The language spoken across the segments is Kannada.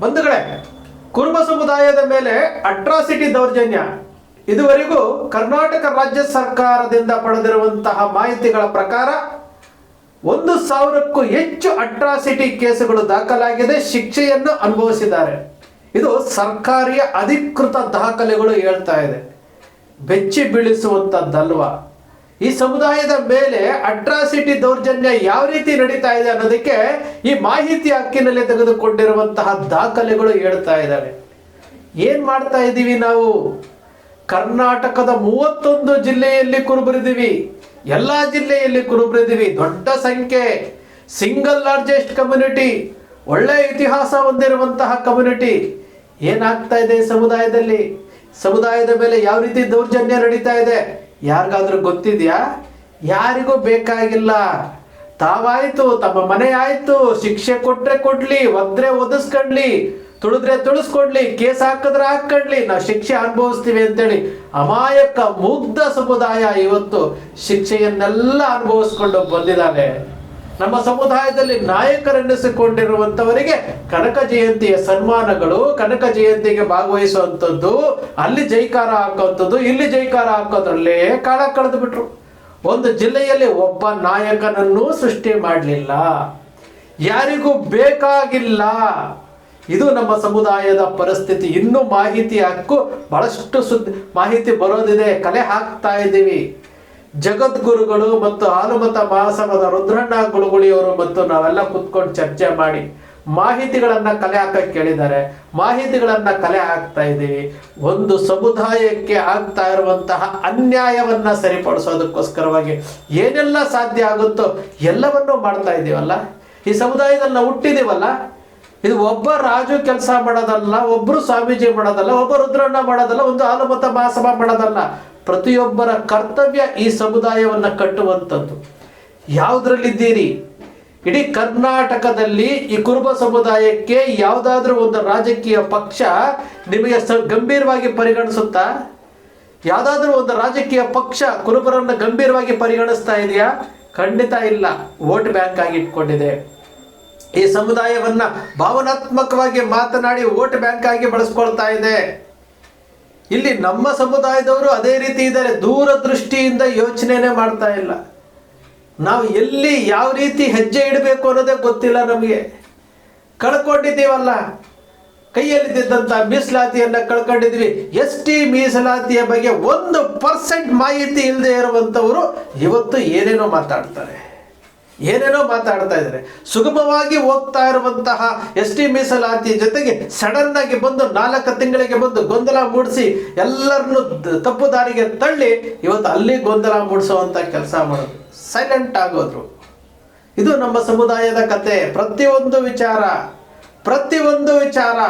ಬಂಧುಗಳೇ, ಕುರುಬ ಸಮುದಾಯದ ಮೇಲೆ ಅಟ್ರಾಸಿಟಿ ದೌರ್ಜನ್ಯ ಇದುವರೆಗೂ ಕರ್ನಾಟಕ ರಾಜ್ಯ ಸರ್ಕಾರದಿಂದ ಪಡೆದಿರುವಂತಹ ಮಾಹಿತಿಗಳ ಪ್ರಕಾರ 1,000ಕ್ಕೂ ಹೆಚ್ಚು ಅಟ್ರಾಸಿಟಿ ಕೇಸುಗಳು ದಾಖಲಾಗಿದೆ, ಶಿಕ್ಷೆಯನ್ನು ಅನುಭವಿಸಿದ್ದಾರೆ. ಇದು ಸರ್ಕಾರಿಯ ಅಧಿಕೃತ ದಾಖಲೆಗಳು ಹೇಳ್ತಾ ಇದೆ. ಬೆಚ್ಚಿ ಬೀಳಿಸುವಂಥದ್ದಲ್ವಾ. ಈ ಸಮುದಾಯದ ಮೇಲೆ ಅಟ್ರಾಸಿಟಿ ದೌರ್ಜನ್ಯ ಯಾವ ರೀತಿ ನಡೀತಾ ಇದೆ ಅನ್ನೋದಕ್ಕೆ ಈ ಮಾಹಿತಿ ಹಕ್ಕಿನಲ್ಲಿ ತೆಗೆದುಕೊಂಡಿರುವಂತಹ ದಾಖಲೆಗಳು ಹೇಳ್ತಾ ಇದ್ದಾವೆ. ಏನು ಮಾಡ್ತಾ ಇದ್ದೀವಿ ನಾವು? ಕರ್ನಾಟಕದ 31 ಜಿಲ್ಲೆಯಲ್ಲಿ ಕುರುಬರಿದ್ದೀವಿ, ಎಲ್ಲ ಜಿಲ್ಲೆಯಲ್ಲಿ ಕುರುಬರಿದ್ದೀವಿ. ದೊಡ್ಡ ಸಂಖ್ಯೆ, ಸಿಂಗಲ್ ಲಾರ್ಜೆಸ್ಟ್ ಕಮ್ಯುನಿಟಿ, ಒಳ್ಳೆಯ ಇತಿಹಾಸ ಹೊಂದಿರುವಂತಹ ಕಮ್ಯುನಿಟಿ. ಏನಾಗ್ತಾ ಇದೆ ಸಮುದಾಯದ ಮೇಲೆ ಯಾವ ರೀತಿ ದೌರ್ಜನ್ಯ ನಡೀತಾ ಇದೆ ಯಾರಿಗಾದ್ರೂ ಗೊತ್ತಿದೆಯಾ? ಯಾರಿಗೂ ಬೇಕಾಗಿಲ್ಲ. ತಾವಾಯ್ತು, ತಮ್ಮ ಮನೆ ಆಯ್ತು, ಶಿಕ್ಷೆ ಕೊಟ್ರೆ ಕೊಡ್ಲಿ, ಒದ್ರೆ ಒದಿಸ್ಕೊಂಡ್ಲಿ, ತುಳಿದ್ರೆ ತುಳಿಸ್ಕೊಡ್ಲಿ, ಕೇಸ್ ಹಾಕಿದ್ರೆ ಹಾಕೊಂಡ್ಲಿ, ನಾವು ಶಿಕ್ಷೆ ಅನುಭವಿಸ್ತೀವಿ ಅಂತೇಳಿ ಅಮಾಯಕ ಮುಗ್ಧ ಸಮುದಾಯ ಇವತ್ತು ಶಿಕ್ಷೆಯನ್ನೆಲ್ಲ ಅನುಭವಿಸ್ಕೊಂಡು ಬಂದಿದ್ದಾರೆ. ನಮ್ಮ ಸಮುದಾಯದಲ್ಲಿ ನಾಯಕರೆನ್ನಿಸಿಕೊಂಡಿರುವಂಥವರಿಗೆ ಕನಕ ಜಯಂತಿಯ ಸನ್ಮಾನಗಳು, ಕನಕ ಜಯಂತಿಗೆ ಭಾಗವಹಿಸುವಂಥದ್ದು, ಅಲ್ಲಿ ಜೈಕಾರ ಹಾಕುವಂಥದ್ದು, ಇಲ್ಲಿ ಜೈಕಾರ ಹಾಕೋದ್ರಲ್ಲೇ ಕಾಲ ಕಳೆದು ಬಿಟ್ರು. ಒಂದು ಜಿಲ್ಲೆಯಲ್ಲಿ ಒಬ್ಬ ನಾಯಕನನ್ನು ಸೃಷ್ಟಿ ಮಾಡಲಿಲ್ಲ, ಯಾರಿಗೂ ಬೇಕಾಗಿಲ್ಲ. ಇದು ನಮ್ಮ ಸಮುದಾಯದ ಪರಿಸ್ಥಿತಿ. ಇನ್ನೂ ಮಾಹಿತಿ ಹಕ್ಕು ಬಹಳಷ್ಟು ಮಾಹಿತಿ ಬರೋದಿದೆ, ಕಲೆ ಹಾಕ್ತಾ ಇದ್ದೀವಿ. ಜಗದ್ಗುರುಗಳು ಮತ್ತು ಹಾಲುಮತ ಮಹಾಸಭಾದ ರುದ್ರಣ್ಣ ಗುಳುಗುಳಿಯವರು ಮತ್ತು ನಾವೆಲ್ಲ ಕುತ್ಕೊಂಡು ಚರ್ಚೆ ಮಾಡಿ ಮಾಹಿತಿಗಳನ್ನ ಕಲೆ ಹಾಕಕ್ಕೆ ಕೇಳಿದ್ದಾರೆ. ಮಾಹಿತಿಗಳನ್ನ ಕಲೆ ಹಾಕ್ತಾ ಇದ್ದೀವಿ. ಒಂದು ಸಮುದಾಯಕ್ಕೆ ಆಗ್ತಾ ಇರುವಂತಹ ಅನ್ಯಾಯವನ್ನ ಸರಿಪಡಿಸೋದಕ್ಕೋಸ್ಕರವಾಗಿ ಏನೆಲ್ಲ ಸಾಧ್ಯ ಆಗುತ್ತೋ ಎಲ್ಲವನ್ನೂ ಮಾಡ್ತಾ ಇದ್ದೀವಲ್ಲ. ಈ ಸಮುದಾಯದಲ್ಲಿ ನಾವು ಹುಟ್ಟಿದೀವಲ್ಲ, ಇದು ಒಬ್ಬ ರಾಜು ಕೆಲಸ ಮಾಡೋದಲ್ಲ, ಒಬ್ಬರು ಸ್ವಾಮೀಜಿ ಮಾಡೋದಲ್ಲ, ಒಬ್ಬ ರುದ್ರಣ್ಣ ಮಾಡೋದಲ್ಲ, ಒಂದು ಹಾಲುಮತ ಮಹಾಸಭಾ ಮಾಡೋದಲ್ಲ. ಪ್ರತಿಯೊಬ್ಬರ ಕರ್ತವ್ಯ ಈ ಸಮುದಾಯವನ್ನು ಕಟ್ಟುವಂಥದ್ದು. ಯಾವುದ್ರಲ್ಲಿದ್ದೀರಿ? ಇಡೀ ಕರ್ನಾಟಕದಲ್ಲಿ ಈ ಕುರುಬ ಸಮುದಾಯಕ್ಕೆ ಯಾವುದಾದ್ರೂ ಒಂದು ರಾಜಕೀಯ ಪಕ್ಷ ನಿಮಗೆ ಗಂಭೀರವಾಗಿ ಪರಿಗಣಿಸುತ್ತಾ? ಯಾವುದಾದ್ರೂ ಒಂದು ರಾಜಕೀಯ ಪಕ್ಷ ಕುರುಬರನ್ನು ಗಂಭೀರವಾಗಿ ಪರಿಗಣಿಸ್ತಾ ಇದೆಯಾ? ಖಂಡಿತ ಇಲ್ಲ. ವೋಟ್ ಬ್ಯಾಂಕ್ ಆಗಿ ಇಟ್ಕೊಂಡಿದೆ. ಈ ಸಮುದಾಯವನ್ನ ಭಾವನಾತ್ಮಕವಾಗಿ ಮಾತನಾಡಿ ವೋಟ್ ಬ್ಯಾಂಕ್ ಆಗಿ ಬಳಸ್ಕೊಳ್ತಾ ಇದೆ. ಇಲ್ಲಿ ನಮ್ಮ ಸಮುದಾಯದವರು ಅದೇ ರೀತಿ ಇದ್ದಾರೆ, ದೂರದೃಷ್ಟಿಯಿಂದ ಯೋಚನೆನೇ ಮಾಡ್ತಾ ಇಲ್ಲ. ನಾವು ಎಲ್ಲಿ ಯಾವ ರೀತಿ ಹೆಜ್ಜೆ ಇಡಬೇಕು ಅನ್ನೋದೇ ಗೊತ್ತಿಲ್ಲ ನಮಗೆ. ಕಳ್ಕೊಂಡಿದ್ದೀವಲ್ಲ, ಕೈಯಲ್ಲಿದ್ದಂಥ ಮೀಸಲಾತಿಯನ್ನು ಕಳ್ಕೊಂಡಿದ್ವಿ. ST ಮೀಸಲಾತಿಯ ಬಗ್ಗೆ 1% ಮಾಹಿತಿ ಇಲ್ಲದೆ ಇರುವಂಥವರು ಇವತ್ತು ಏನೇನೋ ಮಾತಾಡ್ತಾ ಇದ್ದಾರೆ. ಸುಗಮವಾಗಿ ಹೋಗ್ತಾ ಇರುವಂತಹ ST ಮೀಸಲಾತಿ ಜೊತೆಗೆ ಸಡನ್ ಆಗಿ ಬಂದು 4 ತಿಂಗಳಿಗೆ ಬಂದು ಗೊಂದಲ ಮೂಡಿಸಿ ಎಲ್ಲರನ್ನು ತಪ್ಪು ದಾರಿಗೆ ತಳ್ಳಿ ಇವತ್ತು ಅಲ್ಲಿ ಗೊಂದಲ ಮೂಡಿಸುವಂತ ಕೆಲಸ ಮಾಡೋದು, ಸೈಲೆಂಟ್ ಆಗೋದ್ರು. ಇದು ನಮ್ಮ ಸಮುದಾಯದ ಕತೆ. ಪ್ರತಿಯೊಂದು ವಿಚಾರ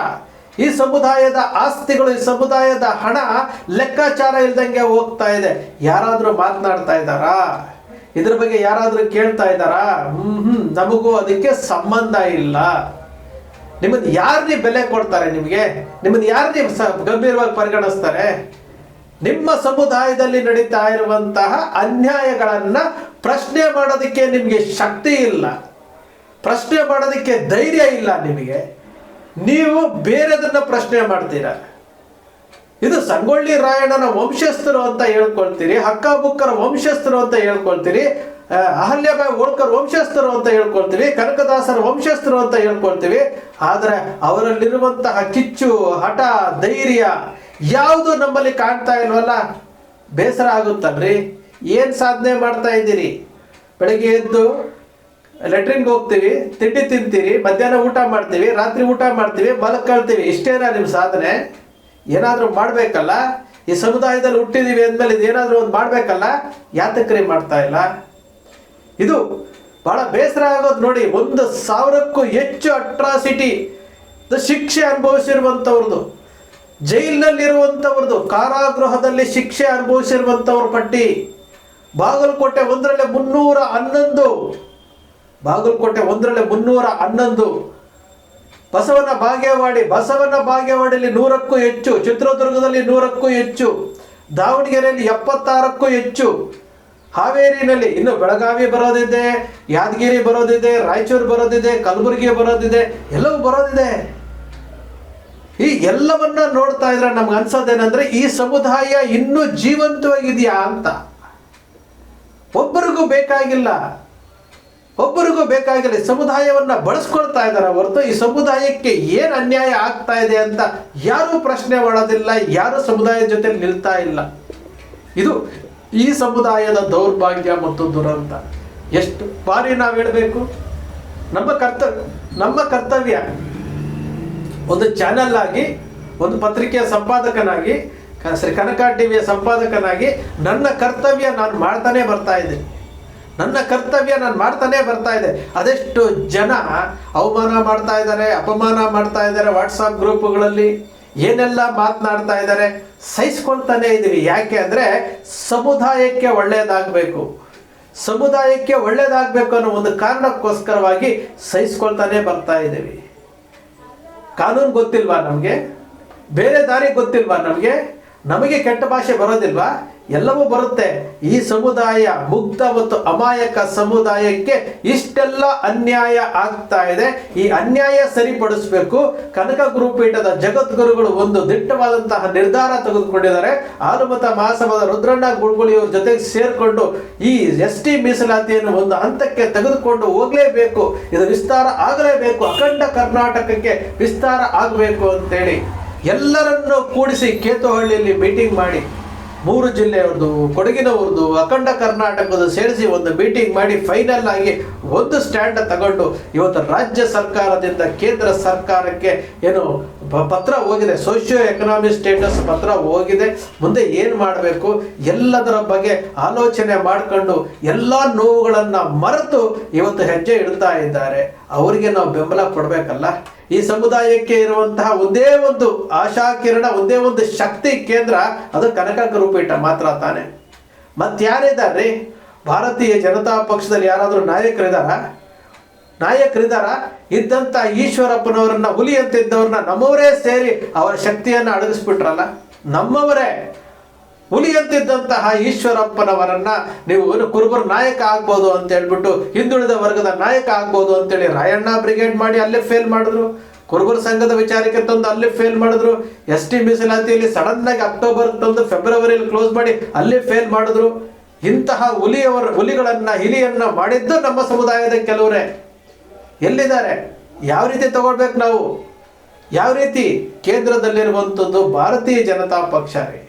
ಈ ಸಮುದಾಯದ ಆಸ್ತಿಗಳು, ಈ ಸಮುದಾಯದ ಹಣ ಲೆಕ್ಕಾಚಾರ ಇಲ್ದಂಗೆ ಹೋಗ್ತಾ ಇದೆ. ಯಾರಾದ್ರೂ ಮಾತನಾಡ್ತಾ ಇದ್ದಾರಾ? ಇದ್ರ ಬಗ್ಗೆ ಯಾರಾದ್ರೂ ಕೇಳ್ತಾ ಇದ್ದಾರಾ? ನಮಗೂ ಅದಕ್ಕೆ ಸಂಬಂಧ ಇಲ್ಲ. ನಿಮ್ಮನ್ನು ಯಾರನ್ನೇ ಬೆಲೆ ಕೊಡ್ತಾರೆ? ನಿಮ್ಮನ್ನು ಯಾರನ್ನೇ ಗಂಭೀರವಾಗಿ ಪರಿಗಣಿಸ್ತಾರೆ? ನಿಮ್ಮ ಸಮುದಾಯದಲ್ಲಿ ನಡೀತಾ ಇರುವಂತಹ ಅನ್ಯಾಯಗಳನ್ನ ಪ್ರಶ್ನೆ ಮಾಡೋದಕ್ಕೆ ನಿಮಗೆ ಶಕ್ತಿ ಇಲ್ಲ, ಪ್ರಶ್ನೆ ಮಾಡೋದಕ್ಕೆ ಧೈರ್ಯ ಇಲ್ಲ ನಿಮಗೆ. ನೀವು ಬೇರೆದನ್ನ ಪ್ರಶ್ನೆ ಮಾಡ್ತೀರಾ. ಇದು ಸಂಗೊಳ್ಳಿ ರಾಯಣ್ಣನ ವಂಶಸ್ಥರು ಅಂತ ಹೇಳ್ಕೊಳ್ತೀರಿ, ಹಕ್ಕಬುಕ್ಕರ ವಂಶಸ್ಥರು ಅಂತ ಹೇಳ್ಕೊಳ್ತೀರಿ, ಅಹಲ್ಯಾಬಾಯಿ ಹೋಳ್ಕರ್ ವಂಶಸ್ಥರು ಅಂತ ಹೇಳ್ಕೊಳ್ತೀವಿ, ಕನಕದಾಸರ ವಂಶಸ್ಥರು ಅಂತ ಹೇಳ್ಕೊಳ್ತೀವಿ. ಆದರೆ ಅವರಲ್ಲಿರುವಂತಹ ಕಿಚ್ಚು, ಹಠ, ಧೈರ್ಯ ಯಾವುದು ನಮ್ಮಲ್ಲಿ ಕಾಣ್ತಾ ಇಲ್ವಲ್ಲ. ಬೇಸರ ಆಗುತ್ತಲ್ರಿ. ಏನು ಸಾಧನೆ ಮಾಡ್ತಾ ಇದ್ದೀರಿ? ಬೆಳಗ್ಗೆ ಎದ್ದು ಲೆಟ್ರಿನ್ಗೆ ಹೋಗ್ತೀವಿ, ತಿಂಡಿ ತಿಂತೀರಿ, ಮಧ್ಯಾಹ್ನ ಊಟ ಮಾಡ್ತೀವಿ, ರಾತ್ರಿ ಊಟ ಮಾಡ್ತೀವಿ, ಮಲ್ಕೊಳ್ತೀವಿ. ಇಷ್ಟೇನಾ ನಿಮ್ಮ ಸಾಧನೆ? ಏನಾದರೂ ಮಾಡಬೇಕಲ್ಲ. ಈ ಸಮುದಾಯದಲ್ಲಿ ಹುಟ್ಟಿದೀವಿ ಅಂದಮೇಲೆ ಇದೇನಾದರೂ ಒಂದು ಮಾಡಬೇಕಲ್ಲ. ಯಾತಕ್ರಿ ಮಾಡ್ತಾ ಇಲ್ಲ? ಇದು ಬಹಳ ಬೇಸರ ಆಗೋದು ನೋಡಿ. 1,000ಕ್ಕೂ ಹೆಚ್ಚು ಅಟ್ರಾಸಿಟಿ ಶಿಕ್ಷೆ ಅನುಭವಿಸಿರುವಂಥವ್ರದ್ದು, ಜೈಲಿನಲ್ಲಿರುವಂಥವ್ರದ್ದು, ಕಾರಾಗೃಹದಲ್ಲಿ ಶಿಕ್ಷೆ ಅನುಭವಿಸಿರುವಂಥವ್ರ ಪಟ್ಟಿ ಬಾಗಲಕೋಟೆ ಒಂದರಲ್ಲೇ 311, ಬಸವನ ಬಾಗೇವಾಡಿಯಲ್ಲಿ 100ಕ್ಕೂ ಹೆಚ್ಚು, ಚಿತ್ರದುರ್ಗದಲ್ಲಿ 100ಕ್ಕೂ ಹೆಚ್ಚು, ದಾವಣಗೆರೆಯಲ್ಲಿ 76ಕ್ಕೂ ಹೆಚ್ಚು, ಹಾವೇರಿನಲ್ಲಿ ಇನ್ನು ಬೆಳಗಾವಿ ಬರೋದಿದೆ, ಯಾದಗಿರಿ ಬರೋದಿದೆ, ರಾಯಚೂರು ಬರೋದಿದೆ, ಕಲಬುರಗಿ ಬರೋದಿದೆ, ಎಲ್ಲವೂ ಬರೋದಿದೆ. ಈ ಎಲ್ಲವನ್ನ ನೋಡ್ತಾ ಇದ್ರೆ ನಮ್ಗೆ ಅನ್ಸೋದೇನಂದ್ರೆ ಈ ಸಮುದಾಯ ಇನ್ನೂ ಜೀವಂತವಾಗಿದೆಯಾ ಅಂತ. ಒಬ್ಬರಿಗೂ ಬೇಕಾಗಿಲ್ಲ ಸಮುದಾಯವನ್ನ ಬಳಸ್ಕೊಳ್ತಾ ಇದ್ದಾರೆ ಹೊರತು ಈ ಸಮುದಾಯಕ್ಕೆ ಏನು ಅನ್ಯಾಯ ಆಗ್ತಾ ಇದೆ ಅಂತ ಯಾರೂ ಪ್ರಶ್ನೆ ಮಾಡೋದಿಲ್ಲ, ಯಾರು ಸಮುದಾಯದ ಜೊತೆ ನಿಲ್ತಾ ಇಲ್ಲ. ಇದು ಈ ಸಮುದಾಯದ ದೌರ್ಭಾಗ್ಯ ಮತ್ತು ದುರಂತ. ಎಷ್ಟು ಬಾರಿ ನಾವು ಹೇಳಬೇಕು, ನಮ್ಮ ಕರ್ತವ್ಯ ಒಂದು ಚಾನೆಲ್ ಆಗಿ, ಒಂದು ಪತ್ರಿಕೆಯ ಸಂಪಾದಕನಾಗಿ, ಶ್ರೀ ಕನಕ ಟಿವಿಯ ಸಂಪಾದಕನಾಗಿ ನನ್ನ ಕರ್ತವ್ಯ ನಾನು ಮಾಡ್ತಾನೆ ಬರ್ತಾ ಇದೆ. ಅದೆಷ್ಟು ಜನ ಅವಮಾನ ಮಾಡ್ತಾ ಇದ್ದಾರೆ, ಅಪಮಾನ ಮಾಡ್ತಾ ಇದ್ದಾರೆ, ವಾಟ್ಸಾಪ್ ಗ್ರೂಪ್ಗಳಲ್ಲಿ ಏನೆಲ್ಲ ಮಾತನಾಡ್ತಾ ಇದ್ದಾರೆ, ಸಹಿಸ್ಕೊಳ್ತಾನೆ ಇದ್ದೀವಿ. ಯಾಕೆ ಅಂದರೆ ಸಮುದಾಯಕ್ಕೆ ಒಳ್ಳೆಯದಾಗಬೇಕು ಅನ್ನೋ ಒಂದು ಕಾರಣಕ್ಕೋಸ್ಕರವಾಗಿ ಸಹಿಸ್ಕೊಳ್ತಾನೆ ಬರ್ತಾ ಇದ್ದೀವಿ. ಕಾನೂನು ಗೊತ್ತಿಲ್ವಾ ನಮಗೆ? ಬೇರೆ ದಾರಿ ಗೊತ್ತಿಲ್ವಾ ನಮಗೆ ಕೆಟ್ಟ ಭಾಷೆ ಬರೋದಿಲ್ವಾ? ಎಲ್ಲವೂ ಬರುತ್ತೆ. ಈ ಸಮುದಾಯ ಮುಗ್ಧ ಮತ್ತು ಅಮಾಯಕ ಸಮುದಾಯಕ್ಕೆ ಇಷ್ಟೆಲ್ಲ ಅನ್ಯಾಯ ಆಗ್ತಾ ಇದೆ. ಈ ಅನ್ಯಾಯ ಸರಿಪಡಿಸಬೇಕು. ಕನಕ ಗುರುಪೀಠದ ಜಗದ್ಗುರುಗಳು ಒಂದು ದಿಟ್ಟವಾದಂತಹ ನಿರ್ಧಾರ ತೆಗೆದುಕೊಂಡಿದ್ದಾರೆ. ಹಾಲುಮತ ಮಹಾಸಭಾದ ರುದ್ರಣ್ಣ ಗುಳ್ಗುಳಿಯವ್ರ ಜೊತೆಗೆ ಸೇರ್ಕೊಂಡು ಈ ST ಮೀಸಲಾತಿಯನ್ನು ಒಂದು ಹಂತಕ್ಕೆ ತೆಗೆದುಕೊಂಡು ಹೋಗಲೇಬೇಕು. ಇದು ವಿಸ್ತಾರ ಆಗಲೇಬೇಕು, ಅಖಂಡ ಕರ್ನಾಟಕಕ್ಕೆ ವಿಸ್ತಾರ ಆಗಬೇಕು ಅಂತೇಳಿ ಎಲ್ಲರನ್ನು ಕೂಡಿಸಿ ಕೇತುಹಳ್ಳಿಯಲ್ಲಿ ಮೀಟಿಂಗ್ ಮಾಡಿ 3 ಜಿಲ್ಲೆಯವ್ರದ್ದು, ಕೊಡಗಿನವ್ರದ್ದು, ಅಖಂಡ ಕರ್ನಾಟಕದ ಸೇರಿಸಿ ಒಂದು ಮೀಟಿಂಗ್ ಮಾಡಿ ಫೈನಲ್ ಆಗಿ ಒಂದು ಸ್ಟ್ಯಾಂಡ್ ತಗೊಂಡು ಇವತ್ತು ರಾಜ್ಯ ಸರ್ಕಾರದಿಂದ ಕೇಂದ್ರ ಸರ್ಕಾರಕ್ಕೆ ಏನು ಪತ್ರ ಹೋಗಿದೆ, ಸೋಷಿಯೋ ಎಕನಾಮಿಕ್ ಸ್ಟೇಟಸ್ ಪತ್ರ ಹೋಗಿದೆ. ಮುಂದೆ ಏನು ಮಾಡಬೇಕು ಎಲ್ಲದರ ಬಗ್ಗೆ ಆಲೋಚನೆ ಮಾಡಿಕೊಂಡು ಎಲ್ಲ ನೋವುಗಳನ್ನು ಮರೆತು ಇವತ್ತು ಹೆಜ್ಜೆ ಇಡ್ತಾ ಇದ್ದಾರೆ. ಅವರಿಗೆ ನಾವು ಬೆಂಬಲ ಕೊಡಬೇಕಲ್ಲ. ಈ ಸಮುದಾಯಕ್ಕೆ ಇರುವಂತಹ ಒಂದೇ ಒಂದು ಆಶಾಕಿರಣ, ಒಂದೇ ಒಂದು ಶಕ್ತಿ ಕೇಂದ್ರ, ಅದು ಕನಕ ಗುರುಪೀಠ ಮಾತ್ರ ತಾನೆ. ಮತ್ತಾರಿದ್ದಾರೆ? ಭಾರತೀಯ ಜನತಾ ಪಕ್ಷದಲ್ಲಿ ಯಾರಾದರೂ ನಾಯಕರಿದ್ದಾರ? ಇದ್ದಂಥ ಈಶ್ವರಪ್ಪನವರನ್ನ, ಹುಲಿ ಅಂತಿದ್ದವ್ರನ್ನ ನಮ್ಮವರೇ ಸೇರಿ ಅವರ ಶಕ್ತಿಯನ್ನು ಅಡಗಿಸ್ಬಿಟ್ರಲ್ಲ. ನಮ್ಮವರೇ ಹುಲಿ ಅಂತಿದ್ದಂತಹ ಈಶ್ವರಪ್ಪನವರನ್ನ ನೀವು ಕುರುಬರ ನಾಯಕ ಆಗ್ಬೋದು ಅಂತ ಹೇಳ್ಬಿಟ್ಟು, ಹಿಂದುಳಿದ ವರ್ಗದ ನಾಯಕ ಆಗ್ಬೋದು ಅಂತೇಳಿ ರಾಯಣ್ಣ ಬ್ರಿಗೇಡ್ ಮಾಡಿ ಅಲ್ಲೇ ಫೇಲ್ ಮಾಡಿದ್ರು. ಕುರುಬರ ಸಂಘದ ವಿಚಾರಕ್ಕೆ ತಂದು ಅಲ್ಲಿ ಫೇಲ್ ಮಾಡಿದ್ರು. ST ಮೀಸಲಾತಿಯಲ್ಲಿ ಸಡನ್ ಆಗಿ ಅಕ್ಟೋಬರ್ ತಂದು ಫೆಬ್ರವರಿಯಲ್ಲಿ ಕ್ಲೋಸ್ ಮಾಡಿ ಅಲ್ಲಿ ಫೇಲ್ ಮಾಡಿದ್ರು. ಇಂತಹ ಹಿಲಿಯನ್ನ ಮಾಡಿದ್ದು ನಮ್ಮ ಸಮುದಾಯದ ಕೆಲವರೇ. ಎಲ್ಲಿದ್ದಾರೆ? ಯಾವ ರೀತಿ ತಗೊಳ್ಬೇಕು ನಾವು? ಯಾವ ರೀತಿ? ಕೇಂದ್ರದಲ್ಲಿರುವಂಥದ್ದು ಭಾರತೀಯ ಜನತಾ ಪಕ್ಷ ರೀ.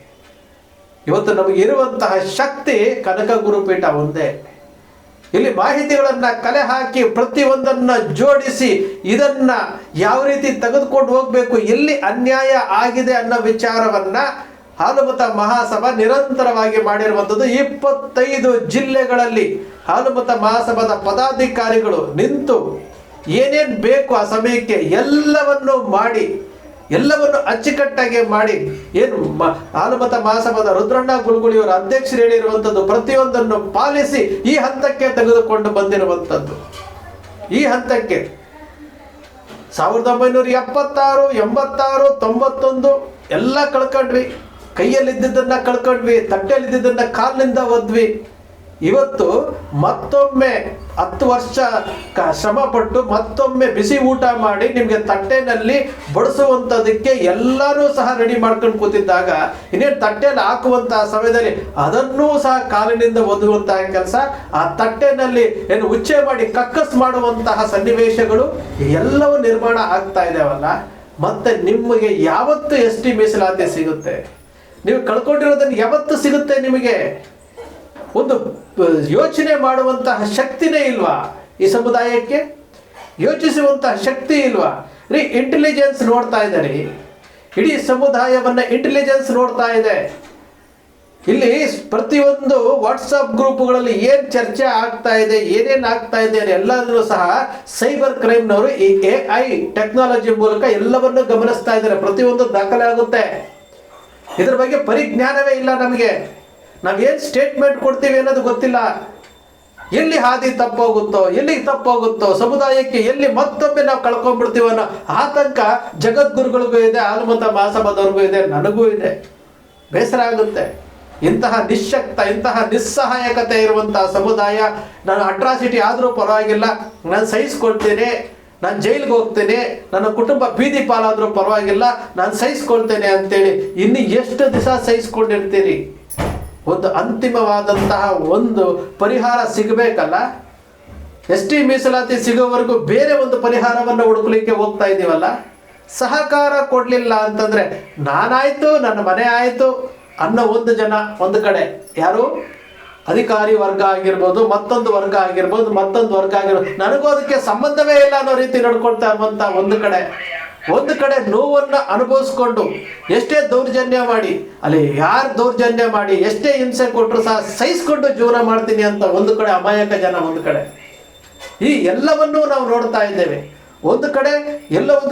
ಇವತ್ತು ನಮಗಿರುವಂತಹ ಶಕ್ತಿ ಕನಕ ಗುರುಪೀಠ ಒಂದೇ. ಇಲ್ಲಿ ಮಾಹಿತಿಗಳನ್ನ ಕಲೆ ಹಾಕಿ ಪ್ರತಿಯೊಂದನ್ನ ಜೋಡಿಸಿ ಇದನ್ನ ಯಾವ ರೀತಿ ತೆಗೆದುಕೊಂಡು ಹೋಗ್ಬೇಕು, ಎಲ್ಲಿ ಅನ್ಯಾಯ ಆಗಿದೆ ಅನ್ನೋ ವಿಚಾರವನ್ನ ಹಾಲುಮತ ಮಹಾಸಭಾ ನಿರಂತರವಾಗಿ ಮಾಡಿರುವಂಥದ್ದು. 25 ಜಿಲ್ಲೆಗಳಲ್ಲಿ ಹಾಲುಮತ ಮಹಾಸಭಾದ ಪದಾಧಿಕಾರಿಗಳು ನಿಂತು ಏನೇನು ಬೇಕು ಆ ಸಮಯಕ್ಕೆ ಎಲ್ಲವನ್ನು ಅಚ್ಚುಕಟ್ಟಾಗಿ ಮಾಡಿ ಏನು ಹಾಲುಮತ ಮಹಾಸಭಾದ ರುದ್ರಣ್ಣ ಗುಳ್ಗುಳಿಯವರ ಅಧ್ಯಕ್ಷರು ಹೇಳಿರುವಂಥದ್ದು ಪ್ರತಿಯೊಂದನ್ನು ಪಾಲಿಸಿ ಈ ಹಂತಕ್ಕೆ ತೆಗೆದುಕೊಂಡು ಬಂದಿರುವಂಥದ್ದು. ಈ ಹಂತಕ್ಕೆ 1976, 86, 91 ಎಲ್ಲ ಕಳ್ಕೊಂಡ್ವಿ. ಕೈಯಲ್ಲಿದ್ದದನ್ನ ಕಳ್ಕೊಂಡ್ವಿ, ತಟ್ಟೆಯಲ್ಲಿದ್ದದನ್ನ ಕಾಲಿನಿಂದ ಒದ್ವಿ. ಇವತ್ತು ಮತ್ತೊಮ್ಮೆ 10 ವರ್ಷ ಶ್ರಮ ಪಟ್ಟು ಮತ್ತೊಮ್ಮೆ ಬಿಸಿ ಊಟ ಮಾಡಿ ನಿಮಗೆ ತಟ್ಟೆನಲ್ಲಿ ಬಡಿಸುವಂಥದಕ್ಕೆ ಎಲ್ಲರೂ ಸಹ ರೆಡಿ ಮಾಡ್ಕೊಂಡು ಕೂತಿದ್ದಾಗ ಇನ್ನೇನು ತಟ್ಟೆಯಲ್ಲಿ ಹಾಕುವಂತಹ ಸಮಯದಲ್ಲಿ ಅದನ್ನೂ ಸಹ ಕಾಲಿನಿಂದ ಒದ್ದುವಂತಹ ಕೆಲಸ, ಆ ತಟ್ಟೆನಲ್ಲಿ ಏನು ಉಚ್ಚೆ ಮಾಡಿ ಕಕ್ಕಸ್ ಮಾಡುವಂತಹ ಸನ್ನಿವೇಶಗಳು ಎಲ್ಲವೂ ನಿರ್ಮಾಣ ಆಗ್ತಾ ಇದಾವಲ್ಲ. ಮತ್ತೆ ನಿಮಗೆ ಯಾವತ್ತು ST ಮೀಸಲಾತಿ ಸಿಗುತ್ತೆ? ನೀವು ಕಳ್ಕೊಂಡಿರೋದನ್ನು ಯಾವತ್ತು ಸಿಗುತ್ತೆ? ನಿಮಗೆ ಒಂದು ಯೋಚನೆ ಮಾಡುವಂತಹ ಶಕ್ತಿನೇ ಇಲ್ವಾ? ಈ ಸಮುದಾಯಕ್ಕೆ ಯೋಚಿಸುವಂತಹ ಶಕ್ತಿ ಇಲ್ವಾ ರೀ? ಇಂಟೆಲಿಜೆನ್ಸ್ ನೋಡ್ತಾ ಇದ್ದಾರೆ, ಇಡೀ ಸಮುದಾಯವನ್ನ ಇಂಟೆಲಿಜೆನ್ಸ್ ನೋಡ್ತಾ ಇದೆ. ಇಲ್ಲಿ ಪ್ರತಿಯೊಂದು ವಾಟ್ಸಪ್ ಗ್ರೂಪ್ಗಳಲ್ಲಿ ಏನ್ ಚರ್ಚೆ ಆಗ್ತಾ ಇದೆ, ಏನೇನ್ ಆಗ್ತಾ ಇದೆ ಎಲ್ಲದನ್ನು ಸಹ ಸೈಬರ್ ಕ್ರೈಮ್ನವರು ಈ AI ಟೆಕ್ನಾಲಜಿ ಮೂಲಕ ಎಲ್ಲವನ್ನು ಗಮನಿಸ್ತಾ ಇದ್ದಾರೆ. ಪ್ರತಿಯೊಂದು ದಾಖಲೆ ಆಗುತ್ತೆ. ಇದ್ರ ಬಗ್ಗೆ ಪರಿಜ್ಞಾನವೇ ಇಲ್ಲ ನಮಗೆ. ನಾವೇನು ಸ್ಟೇಟ್ಮೆಂಟ್ ಕೊಡ್ತೀವಿ ಅನ್ನೋದು ಗೊತ್ತಿಲ್ಲ. ಎಲ್ಲಿ ಹಾದಿ ತಪ್ಪೋಗುತ್ತೋ ಸಮುದಾಯಕ್ಕೆ ಎಲ್ಲಿ ಮತ್ತೊಮ್ಮೆ ನಾವು ಕಳ್ಕೊಂಡ್ಬಿಡ್ತೀವಿ ಅನ್ನೋ ಆತಂಕ ಜಗದ್ಗುರುಗಳಿಗೂ ಇದೆ, ಹಾಲುಮತ ಮಹಾಸಭಾದವ್ರಿಗೂ ಇದೆ, ನನಗೂ ಇದೆ. ಬೇಸರ ಆಗುತ್ತೆ. ಇಂತಹ ನಿಶಕ್ತ, ಇಂತಹ ನಿಸ್ಸಹಾಯಕತೆ ಇರುವಂತಹ ಸಮುದಾಯ, ನಾನು ಅಟ್ರಾಸಿಟಿ ಆದರೂ ಪರವಾಗಿಲ್ಲ, ನಾನು ಸಹಿಸ್ಕೊಳ್ತೀನಿ, ನಾನು ಜೈಲಿಗೆ ಹೋಗ್ತೇನೆ, ನನ್ನ ಕುಟುಂಬ ಬೀದಿ ಪಾಲಾದರೂ ಪರವಾಗಿಲ್ಲ, ನಾನು ಸಹಿಸ್ಕೊಳ್ತೇನೆ ಅಂತೇಳಿ ಇನ್ನು ಎಷ್ಟು ದಿವಸ ಸಹಿಸ್ಕೊಂಡಿರ್ತೀರಿ? ಒಂದು ಅಂತಿಮವಾದಂತಹ ಒಂದು ಪರಿಹಾರ ಸಿಗಬೇಕಲ್ಲ. ಎಸ್ ಟಿ ಮೀಸಲಾತಿ ಸಿಗೋವರೆಗೂ ಬೇರೆ ಒಂದು ಪರಿಹಾರವನ್ನು ಹುಡುಕಲಿಕ್ಕೆ ಹೋಗ್ತಾ ಇದ್ದೀವಲ್ಲ. ಸಹಕಾರ ಕೊಡಲಿಲ್ಲ ಅಂತಂದರೆ ನಾನಾಯಿತು ನನ್ನ ಮನೆ ಆಯಿತು ಅನ್ನೋ ಒಂದು ಜನ ಒಂದು ಕಡೆ, ಯಾರು ಅಧಿಕಾರಿ ವರ್ಗ ಆಗಿರ್ಬೋದು, ಮತ್ತೊಂದು ವರ್ಗ ಆಗಿರ್ಬೋದು, ನನಗೂ ಅದಕ್ಕೆ ಸಂಬಂಧವೇ ಇಲ್ಲ ಅನ್ನೋ ರೀತಿ ನಡ್ಕೊಳ್ತಾ ಇರುವಂಥ ಒಂದು ಕಡೆ ನೋವನ್ನು ಅನುಭವಿಸ್ಕೊಂಡು ಎಷ್ಟೇ ದೌರ್ಜನ್ಯ ಮಾಡಿ, ಅಲ್ಲಿ ಯಾರು ದೌರ್ಜನ್ಯ ಮಾಡಿ ಎಷ್ಟೇ ಹಿಂಸೆ ಕೊಟ್ಟರು ಸಹ ಸಹಿಸ್ಕೊಂಡು ಜೀವನ ಮಾಡ್ತೀನಿ ಅಂತ ಒಂದು ಕಡೆ ಅಮಾಯಕ ಜನ, ಒಂದು ಕಡೆ ಈ ಎಲ್ಲವನ್ನೂ ನಾವು ನೋಡ್ತಾ ಇದ್ದೇವೆ. ಒಂದು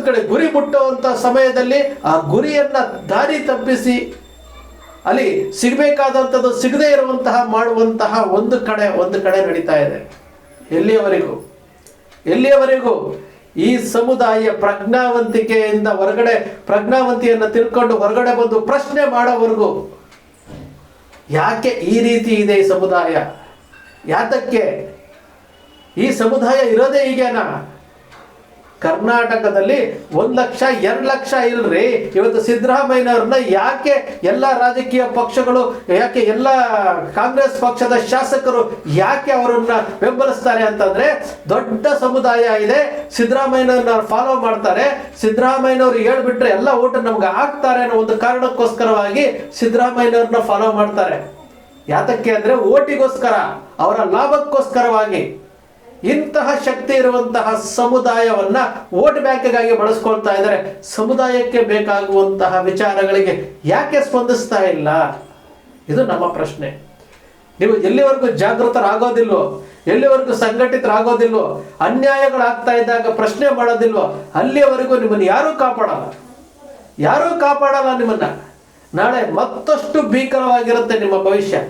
ಕಡೆ ಗುರಿ ಮುಟ್ಟುವಂಥ ಸಮಯದಲ್ಲಿ ಆ ಗುರಿಯನ್ನು ದಾರಿ ತಪ್ಪಿಸಿ ಅಲ್ಲಿ ಸಿಗಬೇಕಾದಂಥದ್ದು ಸಿಗದೇ ಇರುವಂತಹ ಮಾಡುವಂತಹ ಒಂದು ಕಡೆ ನಡೀತಾ ಇದೆ. ಎಲ್ಲಿಯವರೆಗೂ ಈ ಸಮುದಾಯ ಪ್ರಜ್ಞಾವಂತಿಕೆಯಿಂದ ಪ್ರಜ್ಞಾವಂತಿಯನ್ನು ತಿಳ್ಕೊಂಡು ಹೊರಗಡೆ ಬಂದು ಪ್ರಶ್ನೆ ಮಾಡೋವರೆಗೂ, ಯಾಕೆ ಈ ರೀತಿ ಇದೆ ಈ ಸಮುದಾಯ, ಯಾತಕ್ಕೆ ಈ ಸಮುದಾಯ ಇರೋದೇ ಹೀಗೇನಾ? ಕರ್ನಾಟಕದಲ್ಲಿ 1 ಲಕ್ಷ 2 ಲಕ್ಷ ಇಲ್ರಿ. ಇವತ್ತು ಸಿದ್ದರಾಮಯ್ಯನವ್ರನ್ನ ಯಾಕೆ ಎಲ್ಲ ರಾಜಕೀಯ ಪಕ್ಷಗಳು, ಯಾಕೆ ಎಲ್ಲ ಕಾಂಗ್ರೆಸ್ ಪಕ್ಷದ ಶಾಸಕರು ಯಾಕೆ ಅವರನ್ನ ಬೆಂಬಲಿಸ್ತಾರೆ ಅಂತಂದ್ರೆ, ದೊಡ್ಡ ಸಮುದಾಯ ಇದೆ, ಸಿದ್ದರಾಮಯ್ಯನವ್ರನ್ನ ಫಾಲೋ ಮಾಡ್ತಾರೆ, ಸಿದ್ದರಾಮಯ್ಯನವ್ರು ಹೇಳ್ಬಿಟ್ರೆ ಎಲ್ಲ ಓಟ್ ನಮ್ಗೆ ಹಾಕ್ತಾರೆ ಅನ್ನೋ ಒಂದು ಕಾರಣಕ್ಕೋಸ್ಕರವಾಗಿ ಸಿದ್ದರಾಮಯ್ಯನವ್ರನ್ನ ಫಾಲೋ ಮಾಡ್ತಾರೆ. ಯಾತಕ್ಕೆ ಅಂದ್ರೆ ಓಟಿಗೋಸ್ಕರ, ಅವರ ಲಾಭಕ್ಕೋಸ್ಕರವಾಗಿ. ಇಂತಹ ಶಕ್ತಿ ಇರುವಂತಹ ಸಮುದಾಯವನ್ನ ವೋಟ್ ಬ್ಯಾಂಕ್ಗಾಗಿ ಬಳಸ್ಕೊಳ್ತಾ ಇದ್ದಾರೆ. ಸಮುದಾಯಕ್ಕೆ ಬೇಕಾಗುವಂತಹ ವಿಚಾರಗಳಿಗೆ ಯಾಕೆ ಸ್ಪಂದಿಸ್ತಾ ಇಲ್ಲ? ಇದು ನಮ್ಮ ಪ್ರಶ್ನೆ. ನೀವು ಎಲ್ಲಿವರೆಗೂ ಜಾಗೃತರಾಗೋದಿಲ್ವೋ, ಎಲ್ಲಿವರೆಗೂ ಸಂಘಟಿತರಾಗೋದಿಲ್ವೋ, ಅನ್ಯಾಯಗಳಾಗ್ತಾ ಇದ್ದಾಗ ಪ್ರಶ್ನೆ ಮಾಡೋದಿಲ್ವೋ, ಅಲ್ಲಿಯವರೆಗೂ ನಿಮ್ಮನ್ನು ಯಾರೂ ಕಾಪಾಡಲ್ಲ ನಿಮ್ಮನ್ನ. ನಾಳೆ ಮತ್ತಷ್ಟು ಭೀಕರವಾಗಿರುತ್ತೆ ನಿಮ್ಮ ಭವಿಷ್ಯ.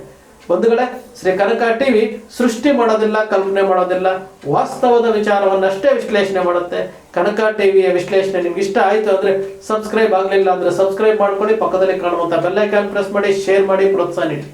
ಬಂಧುಗಳೇ, ಶ್ರೀ ಕನಕ ಟಿವಿ ಸೃಷ್ಟಿ ಮಾಡೋದಿಲ್ಲ, ಕಲ್ಪನೆ ಮಾಡೋದಿಲ್ಲ, ವಾಸ್ತವದ ವಿಚಾರವನ್ನಷ್ಟೇ ವಿಶ್ಲೇಷಣೆ ಮಾಡುತ್ತೆ. ಕನಕ ಟಿವಿಯ ವಿಶ್ಲೇಷಣೆ ನಿಮ್ಗೆ ಇಷ್ಟ ಆಯಿತು ಅಂದರೆ ಸಬ್ಸ್ಕ್ರೈಬ್ ಆಗಲಿಲ್ಲ ಅಂದರೆ ಸಬ್ಸ್ಕ್ರೈಬ್ ಮಾಡ್ಕೊಳ್ಳಿ, ಪಕ್ಕದಲ್ಲಿ ಕಾಣುವಂಥ ಬೆಲ್ ಐಕಾನ್ ಪ್ರೆಸ್ ಮಾಡಿ, ಶೇರ್ ಮಾಡಿ, ಪ್ರೋತ್ಸಾಹ ನೀಡಿ.